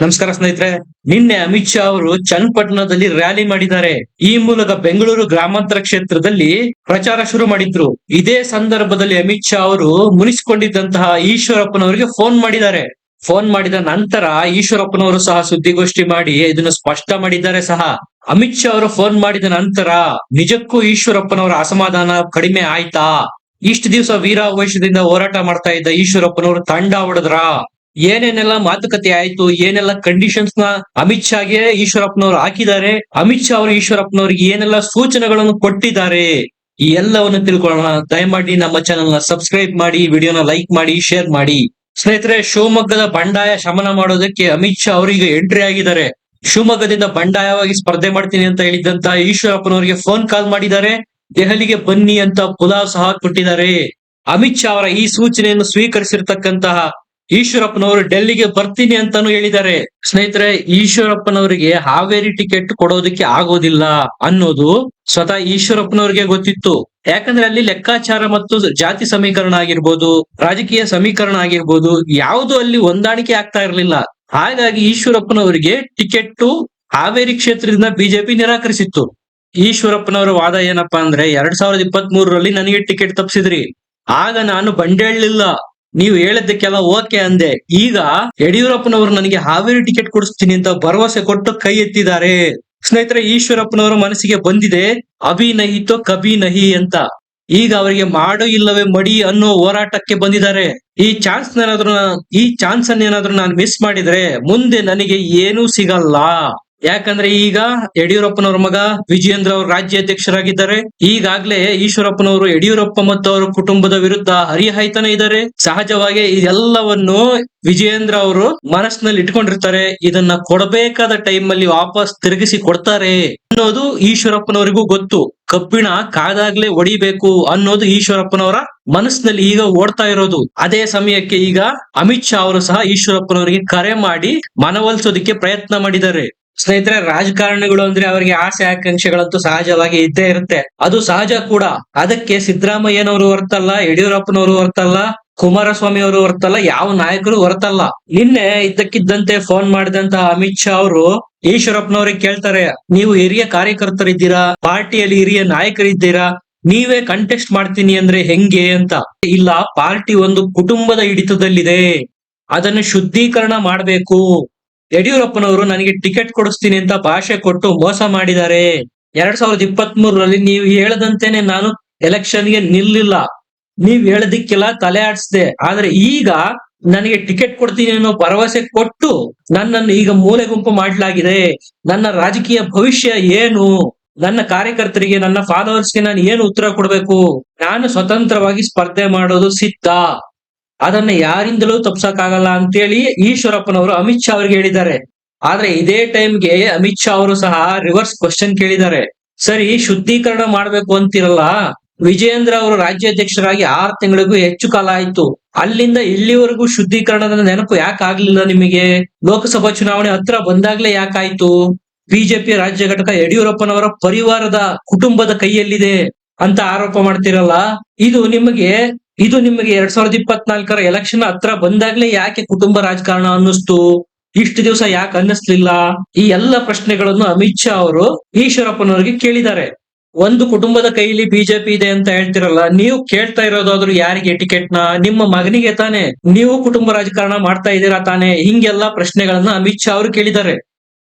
ನಮಸ್ಕಾರ ಸ್ನೇಹಿತರೆ. ನಿನ್ನೆ ಅಮಿತ್ ಶಾ ಅವರು ಚನ್ನಪಟ್ಟಣದಲ್ಲಿ ರ್ಯಾಲಿ ಮಾಡಿದ್ದಾರೆ. ಈ ಮೂಲಕ ಬೆಂಗಳೂರು ಗ್ರಾಮಾಂತರ ಕ್ಷೇತ್ರದಲ್ಲಿ ಪ್ರಚಾರ ಶುರು ಮಾಡಿದ್ರು. ಇದೇ ಸಂದರ್ಭದಲ್ಲಿ ಅಮಿತ್ ಶಾ ಅವರು ಮುನಿಸಿಕೊಂಡಿದ್ದಂತಹ ಈಶ್ವರಪ್ಪನವರಿಗೆ ಫೋನ್ ಮಾಡಿದ್ದಾರೆ. ಫೋನ್ ಮಾಡಿದ ನಂತರ ಈಶ್ವರಪ್ಪನವರು ಸಹ ಸುದ್ದಿಗೋಷ್ಠಿ ಮಾಡಿ ಇದನ್ನು ಸ್ಪಷ್ಟ ಮಾಡಿದ್ದಾರೆ ಸಹ. ಅಮಿತ್ ಶಾ ಅವರು ಫೋನ್ ಮಾಡಿದ ನಂತರ ನಿಜಕ್ಕೂ ಈಶ್ವರಪ್ಪನವರ ಅಸಮಾಧಾನ ಕಡಿಮೆ ಆಯ್ತಾ? ಇಷ್ಟು ದಿವಸ ವೀರಾವೇಶದಿಂದ ಹೋರಾಟ ಮಾಡ್ತಾ ಇದ್ದ ಈಶ್ವರಪ್ಪನವರು ತಂಡ ಹೊಡೆದ್ರ? ಏನೇನೆಲ್ಲ ಮಾತುಕತೆ ಆಯ್ತು, ಏನೆಲ್ಲ ಕಂಡೀಷನ್ಸ್ ನ ಅಮಿತ್ ಶಾಗೆ ಈಶ್ವರಪ್ಪನವರು ಹಾಕಿದ್ದಾರೆ, ಅಮಿತ್ ಶಾ ಅವರು ಈಶ್ವರಪ್ಪನವರಿಗೆ ಏನೆಲ್ಲ ಸೂಚನೆಗಳನ್ನು ಕೊಟ್ಟಿದ್ದಾರೆ, ಈ ಎಲ್ಲವನ್ನು ತಿಳ್ಕೊಳ್ಳೋಣ. ದಯಮಾಡಿ ನಮ್ಮ ಚಾನೆಲ್ ನ ಸಬ್ಸ್ಕ್ರೈಬ್ ಮಾಡಿ, ವಿಡಿಯೋನ ಲೈಕ್ ಮಾಡಿ, ಶೇರ್ ಮಾಡಿ. ಸ್ನೇಹಿತರೆ, ಶಿವಮೊಗ್ಗದ ಬಂಡಾಯ ಶಮನ ಮಾಡೋದಕ್ಕೆ ಅಮಿತ್ ಶಾ ಅವರಿಗೆ ಎಂಟ್ರಿ ಆಗಿದ್ದಾರೆ. ಶಿವಮೊಗ್ಗದಿಂದ ಬಂಡಾಯವಾಗಿ ಸ್ಪರ್ಧೆ ಮಾಡ್ತೀನಿ ಅಂತ ಹೇಳಿದಂತ ಈಶ್ವರಪ್ಪನವರಿಗೆ ಫೋನ್ ಕಾಲ್ ಮಾಡಿದ್ದಾರೆ. ದೆಹಲಿಗೆ ಬನ್ನಿ ಅಂತ ಪುಲಾವ್ ಸಹ ಕೊಟ್ಟಿದ್ದಾರೆ. ಅಮಿತ್ ಶಾ ಅವರ ಈ ಸೂಚನೆಯನ್ನು ಸ್ವೀಕರಿಸಿರ್ತಕ್ಕಂತಹ ಈಶ್ವರಪ್ಪನವರು ಡೆಲ್ಲಿಗೆ ಬರ್ತೀನಿ ಅಂತಾನು ಹೇಳಿದ್ದಾರೆ. ಸ್ನೇಹಿತರೆ, ಈಶ್ವರಪ್ಪನವರಿಗೆ ಹಾವೇರಿ ಟಿಕೆಟ್ ಕೊಡೋದಕ್ಕೆ ಆಗೋದಿಲ್ಲ ಅನ್ನೋದು ಸ್ವತಃ ಈಶ್ವರಪ್ಪನವರಿಗೆ ಗೊತ್ತಿತ್ತು. ಯಾಕಂದ್ರೆ ಅಲ್ಲಿ ಲೆಕ್ಕಾಚಾರ ಮತ್ತು ಜಾತಿ ಸಮೀಕರಣ ಆಗಿರ್ಬೋದು, ರಾಜಕೀಯ ಸಮೀಕರಣ ಆಗಿರ್ಬೋದು, ಯಾವುದು ಅಲ್ಲಿ ಹೊಂದಾಣಿಕೆ ಆಗ್ತಾ ಇರಲಿಲ್ಲ. ಹಾಗಾಗಿ ಈಶ್ವರಪ್ಪನವರಿಗೆ ಟಿಕೆಟ್ ಹಾವೇರಿ ಕ್ಷೇತ್ರದಿಂದ ಬಿಜೆಪಿ ನಿರಾಕರಿಸಿತ್ತು. ಈಶ್ವರಪ್ಪನವರ ವಾದ ಏನಪ್ಪಾ ಅಂದ್ರೆ 2023ರಲ್ಲಿ ನನಗೆ ಟಿಕೆಟ್ ತಪ್ಪಿಸಿದ್ರಿ, ಆಗ ನಾನು ಬಂಡೇಳಲಿಲ್ಲ, ನೀವು ಹೇಳದಕ್ಕೆಲ್ಲ ಓಕೆ ಅಂದೆ. ಈಗ ಯಡಿಯೂರಪ್ಪನವರು ನನಗೆ ಹಾವೇರಿ ಟಿಕೆಟ್ ಕೊಡಿಸ್ತೀನಿ ಅಂತ ಭರವಸೆ ಕೊಟ್ಟು ಕೈ ಎತ್ತಿದ್ದಾರೆ. ಸ್ನೇಹಿತರೆ, ಈಶ್ವರಪ್ಪನವರ ಮನಸ್ಸಿಗೆ ಬಂದಿದೆ ಅಭಿ ನಹಿ ತೋ ಕಭಿ ನಹಿ ಅಂತ. ಈಗ ಅವರಿಗೆ ಮಾಡು ಇಲ್ಲವೇ ಮಡಿ ಅನ್ನೋ ಹೋರಾಟಕ್ಕೆ ಬಂದಿದ್ದಾರೆ. ಈ ಚಾನ್ಸ್ ಏನಾದ್ರೂ ನಾನು ಮಿಸ್ ಮಾಡಿದ್ರೆ ಮುಂದೆ ನನಗೆ ಏನೂ ಸಿಗಲ್ಲ. ಯಾಕಂದ್ರೆ ಈಗ ಯಡಿಯೂರಪ್ಪನವರ ಮಗ ವಿಜಯೇಂದ್ರ ಅವರು ರಾಜ್ಯಾಧ್ಯಕ್ಷರಾಗಿದ್ದಾರೆ. ಈಗಾಗ್ಲೇ ಈಶ್ವರಪ್ಪನವರು ಯಡಿಯೂರಪ್ಪ ಮತ್ತು ಅವರ ಕುಟುಂಬದ ವಿರುದ್ಧ ಹರಿಹಾಯ್ತಾನೆ ಇದ್ದಾರೆ. ಸಹಜವಾಗಿ ಇದೆಲ್ಲವನ್ನು ವಿಜಯೇಂದ್ರ ಅವರು ಮನಸ್ಸಿನಲ್ಲಿ ಇಟ್ಕೊಂಡಿರ್ತಾರೆ. ಇದನ್ನ ಕೊಡಬೇಕಾದ ಟೈಮ್ ಅಲ್ಲಿ ವಾಪಸ್ ತಿರುಗಿಸಿ ಕೊಡ್ತಾರೆ ಅನ್ನೋದು ಈಶ್ವರಪ್ಪನವರಿಗೂ ಗೊತ್ತು. ಕಬ್ಬಿಣ ಕಾದಾಗ್ಲೇ ಹೊಡಿಬೇಕು ಅನ್ನೋದು ಈಶ್ವರಪ್ಪನವರ ಮನಸ್ಸಿನಲ್ಲಿ ಈಗ ಓಡ್ತಾ ಇರೋದು. ಅದೇ ಸಮಯಕ್ಕೆ ಈಗ ಅಮಿತ್ ಶಾ ಅವರು ಸಹ ಈಶ್ವರಪ್ಪನವರಿಗೆ ಕರೆ ಮಾಡಿ ಮನವೊಲಿಸೋದಕ್ಕೆ ಪ್ರಯತ್ನ ಮಾಡಿದ್ದಾರೆ. ಸ್ನೇಹಿತರೆ, ರಾಜಕಾರಣಿಗಳು ಅಂದ್ರೆ ಅವರಿಗೆ ಆಸೆ ಆಕಾಂಕ್ಷೆಗಳಂತೂ ಸಹಜವಾಗಿ ಇದ್ದೇ ಇರುತ್ತೆ, ಅದು ಸಹಜ ಕೂಡ. ಅದಕ್ಕೆ ಸಿದ್ದರಾಮಯ್ಯನವರು ಹೊರತಲ್ಲ, ಯಡಿಯೂರಪ್ಪನವರು ಹೊರತಲ್ಲ, ಕುಮಾರಸ್ವಾಮಿ ಅವರು ಹೊರತಲ್ಲ, ಯಾವ ನಾಯಕರು ಹೊರತಲ್ಲ. ನಿನ್ನೆ ಇದ್ದಕ್ಕಿದ್ದಂತೆ ಫೋನ್ ಮಾಡಿದಂತ ಅಮಿತ್ ಶಾ ಅವರು ಈಶ್ವರಪ್ಪನವರಿಗೆ ಕೇಳ್ತಾರೆ, ನೀವು ಹಿರಿಯ ಕಾರ್ಯಕರ್ತರಿದ್ದೀರಾ, ಪಾರ್ಟಿಯಲ್ಲಿ ಹಿರಿಯ ನಾಯಕರಿದ್ದೀರಾ, ನೀವೇ ಕಂಟೆಸ್ಟ್ ಮಾಡ್ತೀನಿ ಅಂದ್ರೆ ಹೆಂಗೆ ಅಂತ. ಇಲ್ಲ, ಪಾರ್ಟಿ ಒಂದು ಕುಟುಂಬದ ಹಿಡಿತದಲ್ಲಿದೆ, ಅದನ್ನು ಶುದ್ಧೀಕರಣ ಮಾಡ್ಬೇಕು. ಯಡಿಯೂರಪ್ಪನವರು ನನಗೆ ಟಿಕೆಟ್ ಕೊಡಿಸ್ತೀನಿ ಅಂತ ಭಾಷೆ ಕೊಟ್ಟು ಮೋಸ ಮಾಡಿದ್ದಾರೆ. 2023ರಲ್ಲಿ ನೀವು ಹೇಳದಂತೆನೆ ನಾನು ಎಲೆಕ್ಷನ್ಗೆ ನಿಲ್ಲಿಲ್ಲ, ನೀವ್ ಹೇಳದಿಕ್ಕೆಲ್ಲ ತಲೆ ಆಡಿಸ್ದೆ. ಆದ್ರೆ ಈಗ ನನಗೆ ಟಿಕೆಟ್ ಕೊಡ್ತೀನಿ ಅನ್ನೋ ಭರವಸೆ ಕೊಟ್ಟು ನನ್ನನ್ನು ಈಗ ಮೂಲೆ ಗುಂಪು ಮಾಡಲಾಗಿದೆ. ನನ್ನ ರಾಜಕೀಯ ಭವಿಷ್ಯ ಏನು? ನನ್ನ ಕಾರ್ಯಕರ್ತರಿಗೆ, ನನ್ನ ಫಾಲೋವರ್ಸ್ಗೆ ನಾನು ಏನು ಉತ್ತರ ಕೊಡ್ಬೇಕು? ನಾನು ಸ್ವತಂತ್ರವಾಗಿ ಸ್ಪರ್ಧೆ ಮಾಡೋದು ಸಿದ್ಧ, ಅದನ್ನ ಯಾರಿಂದಲೂ ತಪ್ಸಕ್ಕಾಗಲ್ಲ ಅಂತೇಳಿ ಈಶ್ವರಪ್ಪನವರು ಅಮಿತ್ ಶಾ ಅವರಿಗೆ ಹೇಳಿದ್ದಾರೆ. ಆದ್ರೆ ಇದೇ ಟೈಮ್ಗೆ ಅಮಿತ್ ಶಾ ಅವರು ಸಹ ರಿವರ್ಸ್ ಕ್ವಶನ್ ಕೇಳಿದ್ದಾರೆ. ಸರಿ, ಶುದ್ಧೀಕರಣ ಮಾಡ್ಬೇಕು ಅಂತಿರಲ್ಲ, ವಿಜಯೇಂದ್ರ ಅವರು ರಾಜ್ಯಾಧ್ಯಕ್ಷರಾಗಿ 6 ತಿಂಗಳಿಗೂ ಹೆಚ್ಚು ಕಾಲ ಆಯ್ತು, ಅಲ್ಲಿಂದ ಇಲ್ಲಿವರೆಗೂ ಶುದ್ಧೀಕರಣದ ನೆನಪು ಯಾಕೆ ಆಗ್ಲಿಲ್ಲ ನಿಮಗೆ? ಲೋಕಸಭಾ ಚುನಾವಣೆ ಹತ್ರ ಬಂದಾಗ್ಲೇ ಯಾಕಾಯ್ತು? ಬಿಜೆಪಿ ರಾಜ್ಯ ಘಟಕ ಯಡಿಯೂರಪ್ಪನವರ ಪರಿವಾರದ ಕುಟುಂಬದ ಕೈಯಲ್ಲಿದೆ ಅಂತ ಆರೋಪ ಮಾಡ್ತಿರಲ್ಲ, ಇದು ನಿಮಗೆ 2024ರ ಎಲೆಕ್ಷನ್ ಹತ್ರ ಬಂದಾಗ್ಲೇ ಯಾಕೆ ಕುಟುಂಬ ರಾಜಕಾರಣ ಅನ್ನಿಸ್ತು? ಇಷ್ಟು ದಿವಸ ಯಾಕೆ ಅನ್ನಿಸ್ಲಿಲ್ಲ? ಈ ಎಲ್ಲ ಪ್ರಶ್ನೆಗಳನ್ನು ಅಮಿತ್ ಶಾ ಅವರು ಈಶ್ವರಪ್ಪನವರಿಗೆ ಕೇಳಿದ್ದಾರೆ. ಒಂದು ಕುಟುಂಬದ ಕೈಲಿ ಬಿಜೆಪಿ ಇದೆ ಅಂತ ಹೇಳ್ತಿರಲ್ಲ, ನೀವು ಕೇಳ್ತಾ ಇರೋದಾದ್ರೂ ಯಾರಿಗೆ ಟಿಕೆಟ್ ನ? ನಿಮ್ಮ ಮಗನಿಗೆ ತಾನೆ? ನೀವು ಕುಟುಂಬ ರಾಜಕಾರಣ ಮಾಡ್ತಾ ಇದ್ದೀರಾ ತಾನೆ? ಹಿಂಗೆಲ್ಲಾ ಪ್ರಶ್ನೆಗಳನ್ನ ಅಮಿತ್ ಶಾ ಅವರು ಕೇಳಿದ್ದಾರೆ.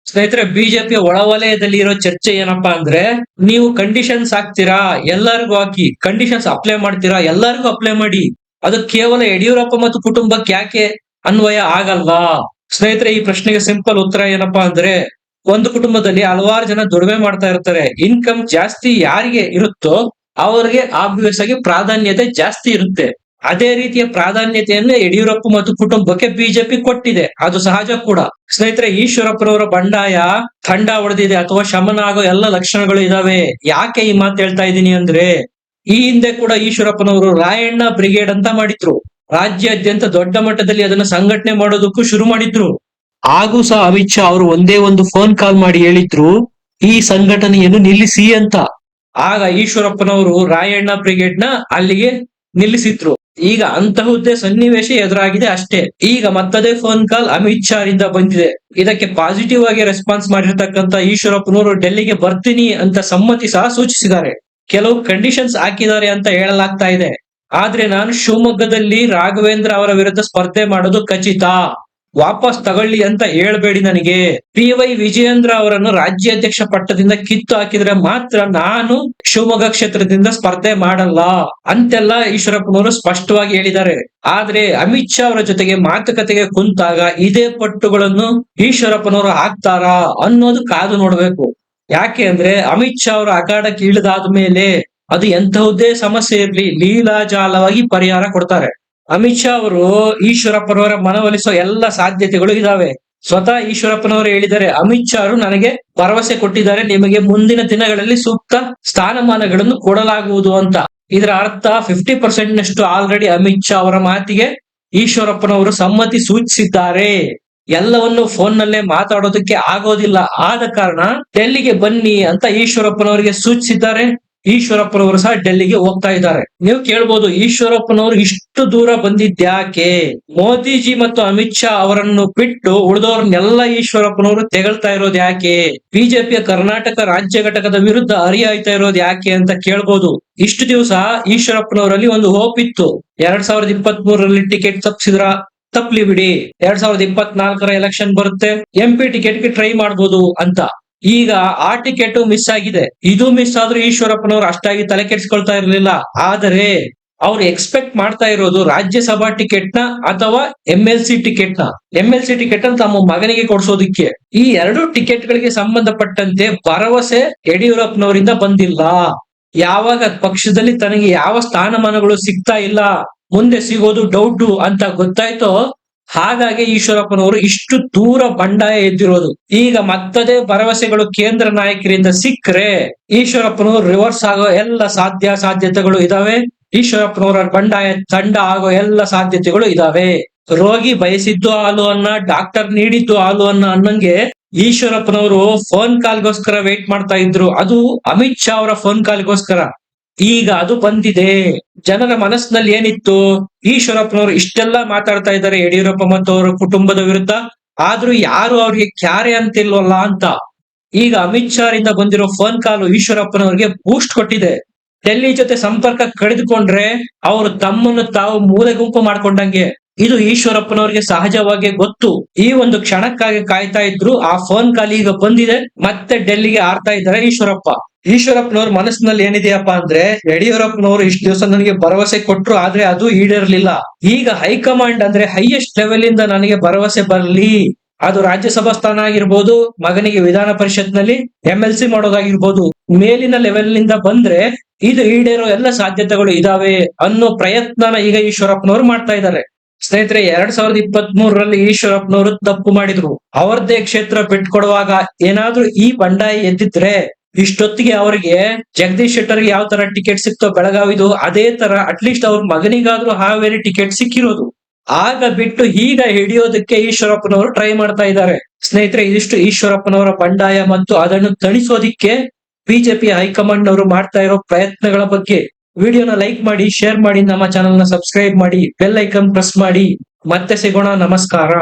ಸ್ನೇಹಿತರೆ, ಬಿಜೆಪಿಯ ಒಳವಲಯದಲ್ಲಿ ಇರೋ ಚರ್ಚೆ ಏನಪ್ಪಾ ಅಂದ್ರೆ, ನೀವು ಕಂಡೀಷನ್ಸ್ ಹಾಕ್ತೀರಾ, ಎಲ್ಲರಿಗೂ ಹಾಕಿ. ಕಂಡೀಷನ್ಸ್ ಅಪ್ಲೈ ಮಾಡ್ತೀರಾ, ಎಲ್ಲರಿಗೂ ಅಪ್ಲೈ ಮಾಡಿ. ಅದು ಕೇವಲ ಯಡಿಯೂರಪ್ಪ ಮತ್ತು ಕುಟುಂಬಕ್ಕೆ ಯಾಕೆ ಅನ್ವಯ ಆಗಲ್ವಾ? ಸ್ನೇಹಿತರೆ, ಈ ಪ್ರಶ್ನೆಗೆ ಸಿಂಪಲ್ ಉತ್ತರ ಏನಪ್ಪಾ ಅಂದ್ರೆ, ಒಂದು ಕುಟುಂಬದಲ್ಲಿ ಹಲವಾರು ಜನ ದುಡಿಮೆ ಮಾಡ್ತಾ ಇರ್ತಾರೆ. ಇನ್ಕಮ್ ಜಾಸ್ತಿ ಯಾರಿಗೆ ಇರುತ್ತೋ ಅವರಿಗೆ ಆಬ್ವಿಯಸ್ ಆಗಿ ಪ್ರಾಧಾನ್ಯತೆ ಜಾಸ್ತಿ ಇರುತ್ತೆ. ಅದೇ ರೀತಿಯ ಪ್ರಾಧಾನ್ಯತೆಯನ್ನು ಯಡಿಯೂರಪ್ಪ ಮತ್ತು ಕುಟುಂಬಕ್ಕೆ ಬಿಜೆಪಿ ಕೊಟ್ಟಿದೆ, ಅದು ಸಹಜ ಕೂಡ. ಸ್ನೇಹಿತರೆ, ಈಶ್ವರಪ್ಪನವರ ಬಂಡಾಯ ತಂಡ ಹೊಡೆದಿದೆ ಅಥವಾ ಶಮನ ಆಗೋ ಎಲ್ಲ ಲಕ್ಷಣಗಳು ಇದಾವೆ. ಯಾಕೆ ಈ ಮಾತು ಹೇಳ್ತಾ ಇದ್ದೀನಿ ಅಂದ್ರೆ, ಈ ಹಿಂದೆ ಕೂಡ ಈಶ್ವರಪ್ಪನವರು ರಾಯಣ್ಣ ಬ್ರಿಗೇಡ್ ಅಂತ ಮಾಡಿದ್ರು. ರಾಜ್ಯಾದ್ಯಂತ ದೊಡ್ಡ ಮಟ್ಟದಲ್ಲಿ ಅದನ್ನ ಸಂಘಟನೆ ಮಾಡೋದಕ್ಕೂ ಶುರು ಮಾಡಿದ್ರು. ಹಾಗೂ ಸಹ ಅಮಿತ್ ಶಾ ಅವರು ಒಂದೇ ಒಂದು ಫೋನ್ ಕಾಲ್ ಮಾಡಿ ಹೇಳಿದ್ರು, ಈ ಸಂಘಟನೆಯನ್ನು ನಿಲ್ಲಿಸಿ ಅಂತ. ಆಗ ಈಶ್ವರಪ್ಪನವರು ರಾಯಣ್ಣ ಬ್ರಿಗೇಡ್ ನ ಅಲ್ಲಿಗೆ ನಿಲ್ಲಿಸಿದ್ರು. ಈಗ ಅಂತಹುದ್ದೇ ಸನ್ನಿವೇಶ ಎದುರಾಗಿದೆ ಅಷ್ಟೇ. ಈಗ ಮತ್ತದೇ ಫೋನ್ ಕಾಲ್ ಅಮಿತ್ ಶಾ ರಿಂದ ಬಂದಿದೆ. ಇದಕ್ಕೆ ಪಾಸಿಟಿವ್ ಆಗಿ ರೆಸ್ಪಾನ್ಸ್ ಮಾಡಿರ್ತಕ್ಕಂತ ಈಶ್ವರಪ್ಪನವರು ಡೆಲ್ಲಿಗೆ ಬರ್ತೀನಿ ಅಂತ ಸಮ್ಮತಿ ಸಹ ಸೂಚಿಸಿದ್ದಾರೆ. ಕೆಲವು ಕಂಡೀಷನ್ಸ್ ಹಾಕಿದ್ದಾರೆ ಅಂತ ಹೇಳಲಾಗ್ತಾ ಇದೆ. ಆದ್ರೆ ನಾನು ಶಿವಮೊಗ್ಗದಲ್ಲಿ ರಾಘವೇಂದ್ರ ಅವರ ವಿರುದ್ಧ ಸ್ಪರ್ಧೆ ಮಾಡೋದು ಖಚಿತ. ವಾಪಸ್ ತಗೊಳ್ಳಿ ಅಂತ ಹೇಳ್ಬೇಡಿ ನನಗೆ. PY ವಿಜಯೇಂದ್ರ ಅವರನ್ನು ರಾಜ್ಯಾಧ್ಯಕ್ಷ ಪಟ್ಟದಿಂದ ಕಿತ್ತು ಹಾಕಿದ್ರೆ ಮಾತ್ರ ನಾನು ಶಿವಮೊಗ್ಗ ಕ್ಷೇತ್ರದಿಂದ ಸ್ಪರ್ಧೆ ಮಾಡಲ್ಲ ಅಂತೆಲ್ಲ ಈಶ್ವರಪ್ಪನವರು ಸ್ಪಷ್ಟವಾಗಿ ಹೇಳಿದ್ದಾರೆ. ಆದ್ರೆ ಅಮಿತ್ ಶಾ ಅವರ ಜೊತೆಗೆ ಮಾತುಕತೆಗೆ ಕುಂತಾಗ ಇದೇ ಪಟ್ಟುಗಳನ್ನು ಈಶ್ವರಪ್ಪನವರು ಹಾಕ್ತಾರಾ ಅನ್ನೋದು ಕಾದು ನೋಡ್ಬೇಕು. ಯಾಕೆ ಅಂದ್ರೆ ಅಮಿತ್ ಶಾ ಅವರ ಅಖಾಡಕ್ಕೆ ಇಳಿದಾದ ಮೇಲೆ ಅದು ಎಂತಹುದೇ ಸಮಸ್ಯೆ ಇರ್ಲಿ ಲೀಲಾಜಾಲವಾಗಿ ಪರಿಹಾರ ಕೊಡ್ತಾರೆ. ಅಮಿತ್ ಶಾ ಅವರು ಈಶ್ವರಪ್ಪನವರ ಮನವೊಲಿಸುವ ಎಲ್ಲ ಸಾಧ್ಯತೆಗಳು ಇದಾವೆ. ಸ್ವತಃ ಈಶ್ವರಪ್ಪನವರು ಹೇಳಿದ್ದಾರೆ, ಅಮಿತ್ ಶಾ ಅವರು ನನಗೆ ಭರವಸೆ ಕೊಟ್ಟಿದ್ದಾರೆ, ನಿಮಗೆ ಮುಂದಿನ ದಿನಗಳಲ್ಲಿ ಸೂಕ್ತ ಸ್ಥಾನಮಾನಗಳನ್ನು ಕೊಡಲಾಗುವುದು ಅಂತ. ಇದರ ಅರ್ಥ 50% ನಷ್ಟು ಆಲ್ರೆಡಿ ಅಮಿತ್ ಶಾ ಅವರ ಮಾತಿಗೆ ಈಶ್ವರಪ್ಪನವರು ಸಮ್ಮತಿ ಸೂಚಿಸಿದ್ದಾರೆ. ಎಲ್ಲವನ್ನು ಫೋನ್ ನಲ್ಲೇ ಮಾತಾಡೋದಕ್ಕೆ ಆಗೋದಿಲ್ಲ. ಆದ ಕಾರಣ ಡೆಲ್ಲಿಗೆ ಬನ್ನಿ ಅಂತ ಈಶ್ವರಪ್ಪನವರಿಗೆ ಸೂಚಿಸಿದ್ದಾರೆ. ಈಶ್ವರಪ್ಪನವರು ಸಹ ಡೆಲ್ಲಿಗೆ ಹೋಗ್ತಾ ಇದ್ದಾರೆ. ನೀವು ಕೇಳ್ಬೋದು, ಈಶ್ವರಪ್ಪನವರು ಇಷ್ಟು ದೂರ ಬಂದಿದ್ಯಾಕೆ? ಮೋದಿಜಿ ಮತ್ತು ಅಮಿತ್ ಶಾ ಅವರನ್ನು ಬಿಟ್ಟು ಉಳಿದವ್ರನ್ನೆಲ್ಲ ಈಶ್ವರಪ್ಪನವರು ತೆಗಳ್ತಾ ಇರೋದು ಯಾಕೆ? ಬಿಜೆಪಿಯ ಕರ್ನಾಟಕ ರಾಜ್ಯ ಘಟಕದ ವಿರುದ್ಧ ಹರಿಹಾಯ್ತಾ ಇರೋದು ಯಾಕೆ ಅಂತ ಕೇಳ್ಬೋದು. ಇಷ್ಟು ದಿವಸ ಈಶ್ವರಪ್ಪನವರಲ್ಲಿ ಒಂದು ಹೋಪ್ ಇತ್ತು. 2023ರಲ್ಲಿ ಟಿಕೆಟ್ ತಪ್ಪಿಸಿದ್ರ ತಪ್ಪಲಿ ಬಿಡಿ, 2024ರ ಎಲೆಕ್ಷನ್ ಬರುತ್ತೆ, MP ಟಿಕೆಟ್ಗೆ ಟ್ರೈ ಮಾಡ್ಬೋದು ಅಂತ. ಈಗ ಆ ಟಿಕೆಟ್ ಮಿಸ್ ಆಗಿದೆ. ಇದು ಮಿಸ್ ಆದ್ರೂ ಈಶ್ವರಪ್ಪನವರು ಅಷ್ಟಾಗಿ ತಲೆ ಕೆಡಿಸ್ಕೊಳ್ತಾ ಇರಲಿಲ್ಲ. ಆದರೆ ಅವ್ರು ಎಕ್ಸ್ಪೆಕ್ಟ್ ಮಾಡ್ತಾ ಇರೋದು ರಾಜ್ಯಸಭಾ ಟಿಕೆಟ್ ನ ಅಥವಾ MLC ಟಿಕೆಟ್ ನ. MLC ಟಿಕೆಟ್ ಅನ್ನು ತಮ್ಮ ಮಗನಿಗೆ ಕೊಡಿಸೋದಿಕ್ಕೆ. ಈ ಎರಡು ಟಿಕೆಟ್ ಗಳಿಗೆ ಸಂಬಂಧಪಟ್ಟಂತೆ ಭರವಸೆ ಯಡಿಯೂರಪ್ಪನವರಿಂದ ಬಂದಿಲ್ಲ. ಯಾವಾಗ ಪಕ್ಷದಲ್ಲಿ ತನಗೆ ಯಾವ ಸ್ಥಾನಮಾನಗಳು ಸಿಗ್ತಾ ಇಲ್ಲ, ಮುಂದೆ ಸಿಗೋದು ಡೌಟ್ ಅಂತ ಗೊತ್ತಾಯ್ತೋ, ಹಾಗಾಗಿ ಈಶ್ವರಪ್ಪನವರು ಇಷ್ಟು ದೂರ ಬಂಡಾಯ ಎದ್ದಿರೋದು. ಈಗ ಮತ್ತದೇ ಭರವಸೆಗಳು ಕೇಂದ್ರ ನಾಯಕರಿಂದ ಸಿಕ್ಕರೆ ಈಶ್ವರಪ್ಪನವರು ರಿವರ್ಸ್ ಆಗೋ ಎಲ್ಲ ಸಾಧ್ಯತೆಗಳು ಇದಾವೆ. ಈಶ್ವರಪ್ಪನವರ ಬಂಡಾಯ ತಂಡ ಆಗೋ ಎಲ್ಲ ಸಾಧ್ಯತೆಗಳು ಇದಾವೆ. ರೋಗಿ ಬಯಸಿದ್ದು ಹಾಲು ಅನ್ನ, ಡಾಕ್ಟರ್ ನೀಡಿದ್ದು ಹಾಲು ಅನ್ನ ಅನ್ನಂಗೆ ಈಶ್ವರಪ್ಪನವರು ಫೋನ್ ಕಾಲ್ಗೋಸ್ಕರ ವೇಟ್ ಮಾಡ್ತಾ ಇದ್ರು. ಅದು ಅಮಿತ್ ಶಾ ಅವರ ಫೋನ್ ಕಾಲ್ಗೋಸ್ಕರ. ಈಗ ಅದು ಬಂದಿದೆ. ಜನರ ಮನಸ್ಸಿನಲ್ಲಿ ಏನಿತ್ತು, ಈಶ್ವರಪ್ಪನವರು ಇಷ್ಟೆಲ್ಲ ಮಾತಾಡ್ತಾ ಇದ್ದಾರೆ ಯಡಿಯೂರಪ್ಪ ಮತ್ತು ಅವರ ಕುಟುಂಬದ ವಿರುದ್ಧ, ಆದ್ರೂ ಯಾರು ಅವ್ರಿಗೆ ಕ್ಯಾರೆ ಅಂತಿಲ್ವಲ್ಲ ಅಂತ. ಈಗ ಅಮಿತ್ ಶಾ ರಿಂದ ಬಂದಿರೋ ಫೋನ್ ಕಾಲು ಈಶ್ವರಪ್ಪನವರಿಗೆ ಬೂಸ್ಟ್ ಕೊಟ್ಟಿದೆ. ಡೆಲ್ಲಿ ಜೊತೆ ಸಂಪರ್ಕ ಕಡಿದುಕೊಂಡ್ರೆ ಅವರು ತಮ್ಮನ್ನು ತಾವು ಮೂಲೆ ಗುಂಪು ಮಾಡ್ಕೊಂಡಂಗೆ. ಇದು ಈಶ್ವರಪ್ಪನವರಿಗೆ ಸಹಜವಾಗಿ ಗೊತ್ತು. ಈ ಒಂದು ಕ್ಷಣಕ್ಕಾಗಿ ಕಾಯ್ತಾ ಇದ್ರು. ಆ ಫೋನ್ ಕಾಲ್ ಈಗ ಬಂದಿದೆ. ಮತ್ತೆ ಡೆಲ್ಲಿಗೆ ಆರ್ತಾ ಇದ್ದಾರೆ ಈಶ್ವರಪ್ಪನವ್ರ ಮನಸ್ಸಿನಲ್ಲಿ ಏನಿದೆಯಪ್ಪ ಅಂದ್ರೆ, ಯಡಿಯೂರಪ್ಪನವರು ಇಷ್ಟು ದಿವಸ ನನಗೆ ಭರವಸೆ ಕೊಟ್ರು, ಆದ್ರೆ ಅದು ಈಡೇರ್ಲಿಲ್ಲ. ಈಗ ಹೈಕಮಾಂಡ್ ಅಂದ್ರೆ ಹೈಯೆಸ್ಟ್ ಲೆವೆಲ್ ಇಂದ ನನಗೆ ಭರವಸೆ ಬರ್ಲಿ, ಅದು ರಾಜ್ಯಸಭಾ ಸ್ಥಾನ ಆಗಿರ್ಬೋದು, ಮಗನಿಗೆ ವಿಧಾನ ಪರಿಷತ್ ನಲ್ಲಿ MLC ಮಾಡೋದಾಗಿರ್ಬೋದು, ಮೇಲಿನ ಲೆವೆಲ್ ನಿಂದ ಬಂದ್ರೆ ಇದು ಈಡೇರೋ ಎಲ್ಲ ಸಾಧ್ಯತೆಗಳು ಇದಾವೆ ಅನ್ನೋ ಪ್ರಯತ್ನನ ಈಗ ಈಶ್ವರಪ್ಪನವರು ಮಾಡ್ತಾ ಇದ್ದಾರೆ. ಸ್ನೇಹಿತರೆ, 2023ರಲ್ಲಿ ಈಶ್ವರಪ್ಪನವರು ತಪ್ಪು ಮಾಡಿದ್ರು. ಅವರದೇ ಕ್ಷೇತ್ರ ಬಿಟ್ಕೊಡುವಾಗ ಏನಾದ್ರೂ ಈ ಬಂಡಾಯ ಎದ್ದಿದ್ರೆ ಇಷ್ಟೊತ್ತಿಗೆ ಅವರಿಗೆ ಜಗದೀಶ್ ಶೆಟ್ಟರ್ಗೆ ಯಾವ ತರ ಟಿಕೆಟ್ ಸಿಕ್ತೋ ಬೆಳಗಾವಿದು, ಅದೇ ತರ ಅಟ್ಲೀಸ್ಟ್ ಅವ್ರ ಮಗನಿಗಾದ್ರೂ ಹಾವೇರಿ ಟಿಕೆಟ್ ಸಿಕ್ಕಿರೋದು. ಆಗ ಬಿಟ್ಟು ಈಗ ಹಿಡಿಯೋದಕ್ಕೆ ಈಶ್ವರಪ್ಪನವರು ಟ್ರೈ ಮಾಡ್ತಾ ಇದ್ದಾರೆ. ಸ್ನೇಹಿತರೆ, ಇದಿಷ್ಟು ಈಶ್ವರಪ್ಪನವರ ಬಂಡಾಯ ಮತ್ತು ಅದನ್ನು ತಣಿಸೋದಿಕ್ಕೆ ಬಿಜೆಪಿ ಹೈಕಮಾಂಡ್ ಅವರು ಮಾಡ್ತಾ ಇರೋ ಪ್ರಯತ್ನಗಳ ಬಗ್ಗೆ. ವಿಡಿಯೋನ ಲೈಕ್ ಮಾಡಿ, ಶೇರ್ ಮಾಡಿ, ನಮ್ಮ ಚಾನೆಲ್ ನ ಸಬ್ಸ್ಕ್ರೈಬ್ ಮಾಡಿ, ಬೆಲ್ ಐಕನ್ ಪ್ರೆಸ್ ಮಾಡಿ. ಮತ್ತೆ ಸಿಗೋಣ. ನಮಸ್ಕಾರ.